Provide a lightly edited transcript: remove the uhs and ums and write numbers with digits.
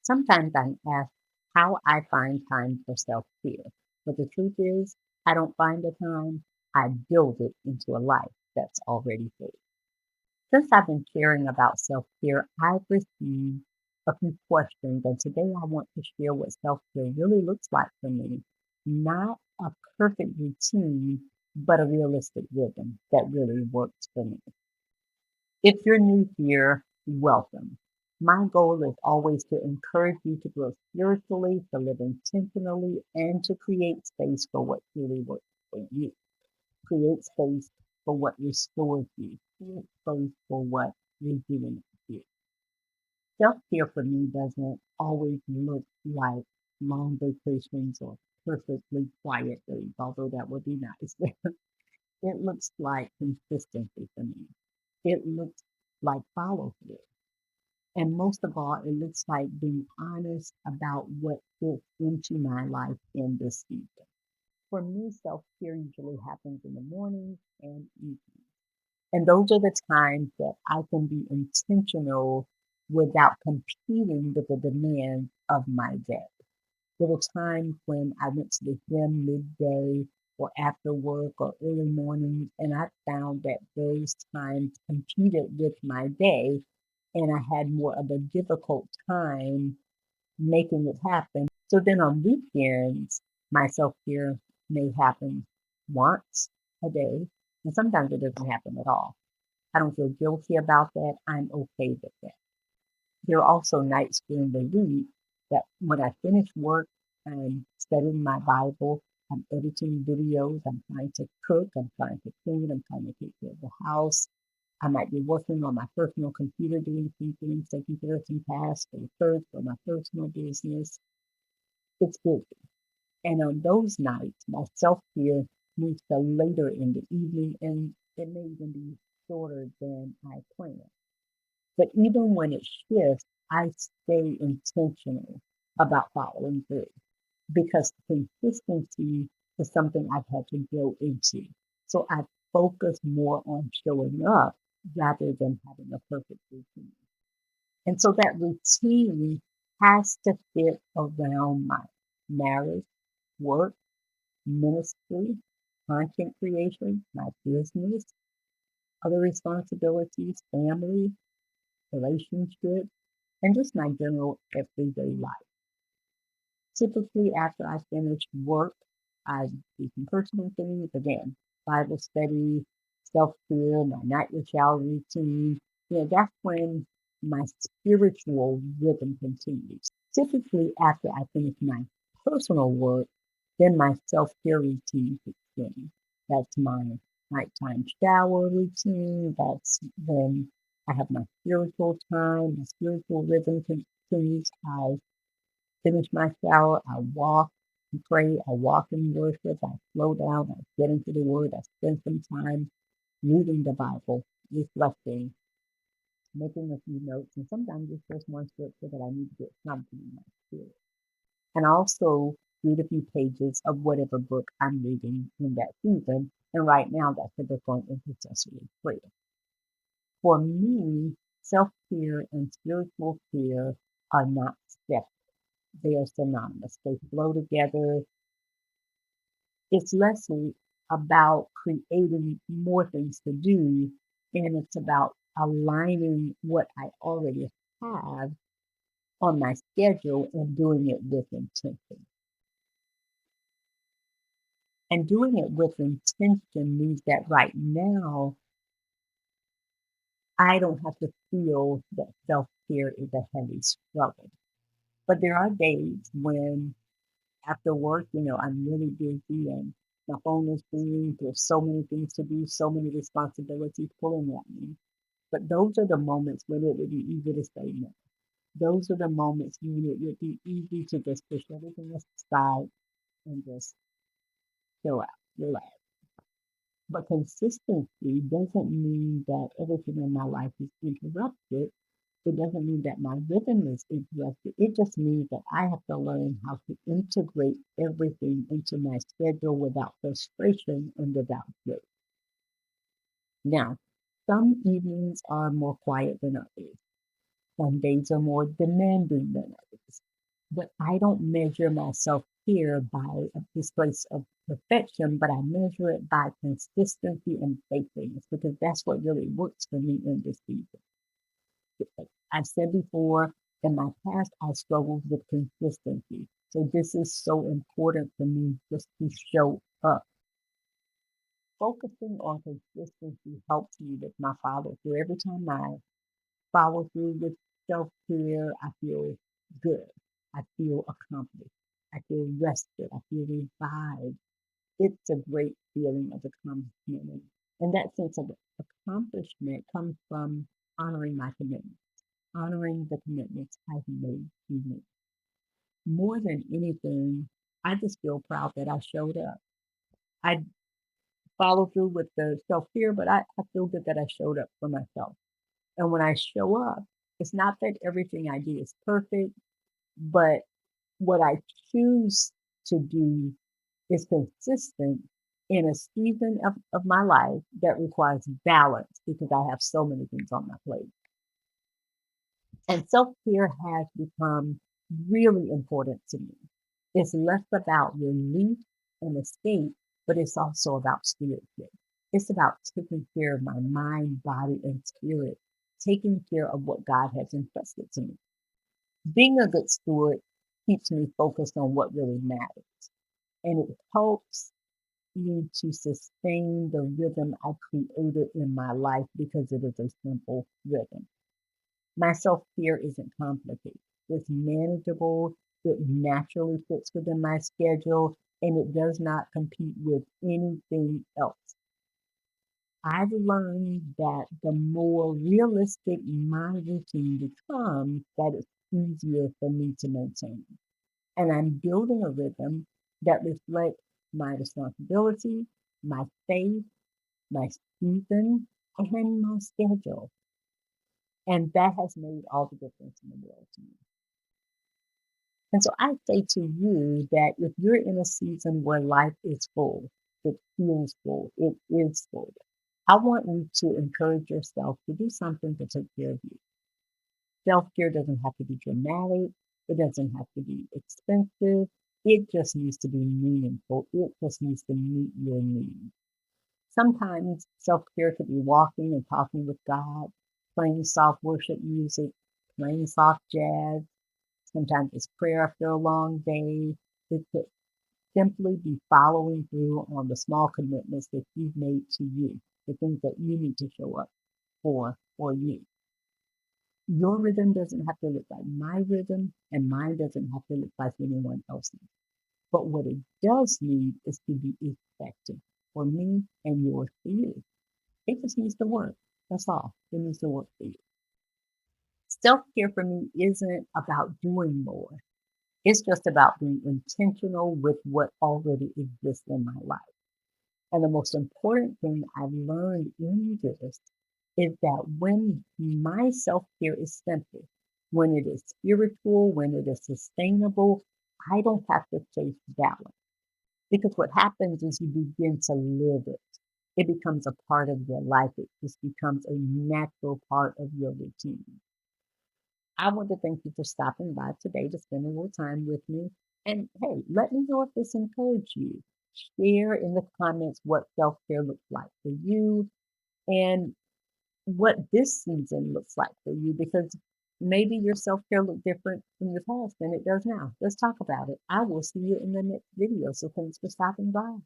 Sometimes I ask how I find time for self-care, but the truth is, I don't find the time, I build it into a life that's already full. Since I've been sharing about self-care, I've received a few questions, and today I want to share what self-care really looks like for me. Not a perfect routine, but a realistic rhythm that really works for me. If you're new here, welcome. My goal is always to encourage you to grow spiritually, to live intentionally, and to create space for what truly works for you. Create space for what restores you. Create space for what rejuvenates you. Self-care for me doesn't always look like long vacations or perfectly quiet days, although that would be nice. It looks like consistency for me. It looks like follow through. And most of all, it looks like being honest about what fits into my life in this season. For me, self care usually happens in the mornings and evenings. And those are the times that I can be intentional without competing with the demands of my day. There were times when I went to the gym midday or after work or early mornings, and I found that those times competed with my day, and I had more of a difficult time making it happen. So then on weekends, my self care may happen once a day, and sometimes it doesn't happen at all. I don't feel guilty about that. I'm okay with that. There are also nights during the week that when I finish work, I'm studying my Bible, I'm editing videos, I'm trying to cook, I'm trying to clean, I'm trying to take care of the house. I might be working on my personal computer, doing some things, taking care of some tasks for the church or my personal business. It's busy. And on those nights, my self care moves to later in the evening, and it may even be shorter than I planned. But even when it shifts, I stay intentional about following through because consistency is something I've had to grow into. So I focus more on showing up rather than having a perfect routine. And so that routine has to fit around my marriage, work, ministry, content creation, my business, other responsibilities, family, relationships, and just my general everyday life. Typically, after I finish work, I do some personal things again, Bible study, self care, my nightly shower routine. That's when my spiritual rhythm continues. Typically, after I finish my personal work, then my self care routine kicks in. That's my nighttime shower routine. That's when I have my spiritual time, my spiritual rhythm continues. I finish my shower, I walk and pray, I walk in worship, I slow down, I get into the Word, I spend some time reading the Bible, reflecting, making a few notes, and sometimes it's just one scripture that I need to get something in my spirit. And I also read a few pages of whatever book I'm reading in that season. And right now, that's the book on intercessory prayer. For me, self care and spiritual care are not separate. They are synonymous. They flow together. It's less about creating more things to do, and it's about aligning what I already have on my schedule and doing it with intention. And doing it with intention means that right now, I don't have to feel that self care is a heavy struggle. But there are days when after work, I'm really busy and my phone is ringing. There's so many things to do, so many responsibilities pulling at me. But those are the moments when it would be easy to say no. Those are the moments when it would be easy to just push everything aside and just chill out, relax. But consistency doesn't mean that everything in my life is interrupted. It doesn't mean that my rhythm is interrupted. It just means that I have to learn how to integrate everything into my schedule without frustration and without guilt. Now, some evenings are more quiet than others. Some days are more demanding than others. but I don't measure my self-care by this place of perfection, but I measure it by consistency and faithfulness because that's what really works for me in this season. I said before, in my past, I struggled with consistency. So this is so important for me just to show up. Focusing on consistency helps me with my follow through. Every time I follow through with self-care, I feel good. I feel accomplished. I feel rested. I feel revived. It's a great feeling of accomplishment. And that sense of accomplishment comes from honoring my commitments, honoring the commitments I've made to me. More than anything, I just feel proud that I showed up. I follow through with the self-care, but I feel good that I showed up for myself. And when I show up, it's not that everything I do is perfect, but what I choose to do is consistent in a season of my life that requires balance because I have so many things on my plate. And self-care has become really important to me. It's less about relief and escape, but it's also about stewardship. It's about taking care of my mind, body, and spirit, taking care of what God has entrusted to me. Being a good steward keeps me focused on what really matters, and it helps me to sustain the rhythm I created in my life because it is a simple rhythm. My self-care isn't complicated. It's manageable, it naturally fits within my schedule, and it does not compete with anything else. I've learned that the more realistic my routine becomes, that it's easier for me to maintain. And I'm building a rhythm that reflects my responsibility, my faith, my season, and my schedule. And that has made all the difference in the world to me. And so I say to you that if you're in a season where life is full, it feels full, it is full, I want you to encourage yourself to do something to take care of you. Self care doesn't have to be dramatic, it doesn't have to be expensive, it just needs to be meaningful, it just needs to meet your needs. Sometimes self care could be walking and talking with God, playing soft worship music, playing soft jazz. Sometimes it's prayer after a long day. It could simply be following through on the small commitments that you've made to you, the things that you need to show up for you. Your rhythm doesn't have to look like my rhythm, and mine doesn't have to look like anyone else's. But what it does need is to be effective for me and yours for you. It just needs to work. That's all. It needs to work for you. Self care for me isn't about doing more. It's just about being intentional with what already exists in my life. And the most important thing I've learned in this is that when my self care is simple, when it is spiritual, when it is sustainable, I don't have to chase balance. Because what happens is you begin to live it. It becomes a part of your life. It just becomes a natural part of your routine. I want to thank you for stopping by today to spend a little time with me. And hey, let me know if this encouraged you. Share in the comments what self care looks like for you and what this season looks like for you because maybe your self care looked different in the past than it does now. Let's talk about it. I will see you in the next video. So thanks for stopping by.